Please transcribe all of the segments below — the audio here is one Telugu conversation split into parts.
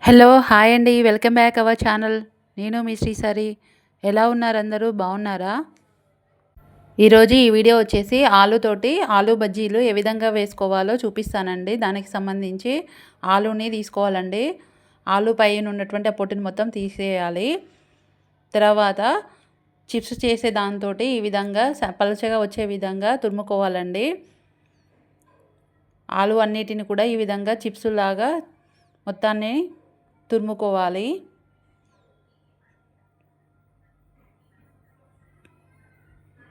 హలో! హాయ్ అండి. Welcome back our channel. నేను మీ శ్రీసరి. ఎలా ఉన్నారు అందరూ? బాగున్నారా? ఈరోజు ఈ వీడియో వచ్చేసి ఆలుతోటి ఆలు బజ్జీలు ఏ విధంగా వేసుకోవాలో చూపిస్తానండి. దానికి సంబంధించి ఆలుని తీసుకోవాలండి. ఆలు పైన ఉన్నటువంటి ఆ పొట్టుని మొత్తం తీసేయాలి. తర్వాత చిప్స్ చేసే దాంతోటి ఈ విధంగా పలచగా వచ్చే విధంగా తురుముకోవాలండి. ఆలు అన్నిటిని కూడా ఈ విధంగా చిప్స్ లాగా మొత్తాన్ని తురుముకోవాలి.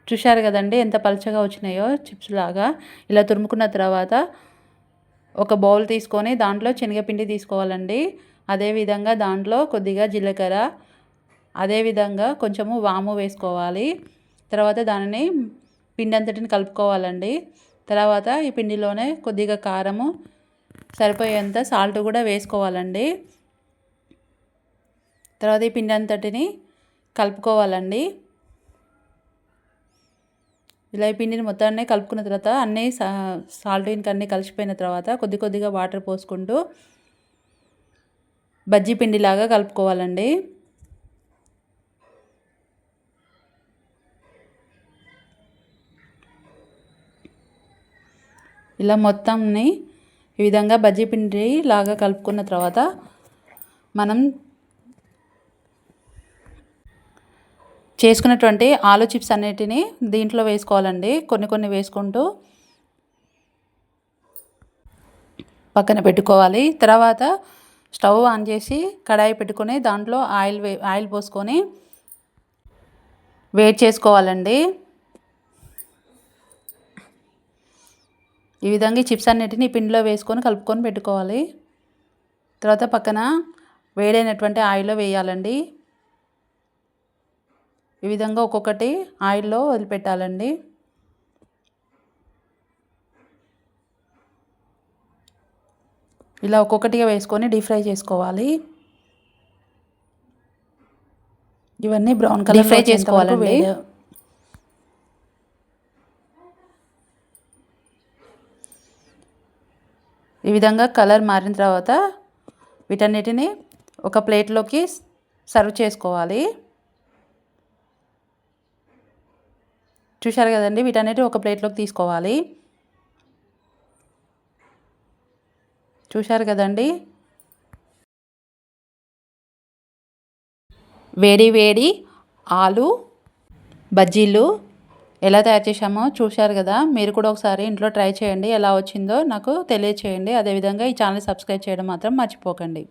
చూశారు కదండి ఎంత పలచగా వచ్చినాయో చిప్స్ లాగా. ఇలా తురుముకున్న తర్వాత ఒక బౌల్ తీసుకొని దాంట్లో శనగపిండి తీసుకోవాలండి. అదేవిధంగా దాంట్లో కొద్దిగా జీలకర్ర, అదేవిధంగా కొంచెము వాము వేసుకోవాలి. తర్వాత దానిని పిండి అంతటిని కలుపుకోవాలండి. తర్వాత ఈ పిండిలోనే కొద్దిగా కారము, సరిపోయేంత సాల్ట్ కూడా వేసుకోవాలండి. తర్వాత ఈ పిండి అంతటిని కలుపుకోవాలండి. ఇలా ఈ పిండిని మొత్తాన్ని కలుపుకున్న తర్వాత అన్నీ సాల్ట్ ఇంకా అన్నీ కలిసిపోయిన తర్వాత కొద్ది కొద్దిగా వాటర్ పోసుకుంటూ బజ్జీ పిండిలాగా కలుపుకోవాలండి. ఇలా మొత్తంని ఈ విధంగా బజ్జీ పిండి లాగా కలుపుకున్న తర్వాత మనం చేసుకున్నటువంటి ఆలు చిప్స్ అన్నిటిని దీంట్లో వేసుకోవాలండి. కొన్ని కొన్ని వేసుకుంటూ పక్కన పెట్టుకోవాలి. తర్వాత స్టవ్ ఆన్ చేసి కడాయి పెట్టుకొని దాంట్లో ఆయిల్ పోసుకొని వేడి చేసుకోవాలండి. ఈ విధంగా ఈ చిప్స్ అన్నిటిని పిండిలో వేసుకొని కలుపుకొని పెట్టుకోవాలి. తర్వాత పక్కన వేడైనటువంటి ఆయిల్లో వేయాలండి. ఈ విధంగా ఒక్కొక్కటి ఆయిల్లో వదిలిపెట్టాలండి. ఇలా ఒక్కొక్కటిగా వేసుకొని డీప్ ఫ్రై చేసుకోవాలి. ఇవన్నీ బ్రౌన్ కలర్ ఫ్రై చేసుకోవాలండి. ఈ విధంగా కలర్ మారిన తర్వాత వీటన్నిటిని ఒక ప్లేట్లోకి సర్వ్ చేసుకోవాలి. చూశారు కదండి, వీటన్నిటి ఒక ప్లేట్లోకి తీసుకోవాలి. చూశారు కదండి, వేడి వేడి ఆలు బజ్జీలు ఎలా తయారు చేసామో చూశారు కదా. మీరు కూడా ఒకసారి ఇంట్లో ట్రై చేయండి. ఎలా వచ్చిందో నాకు తెలియచేయండి. అదేవిధంగా ఈ ఛానల్ సబ్స్క్రైబ్ చేయడం మాత్రం మర్చిపోకండి.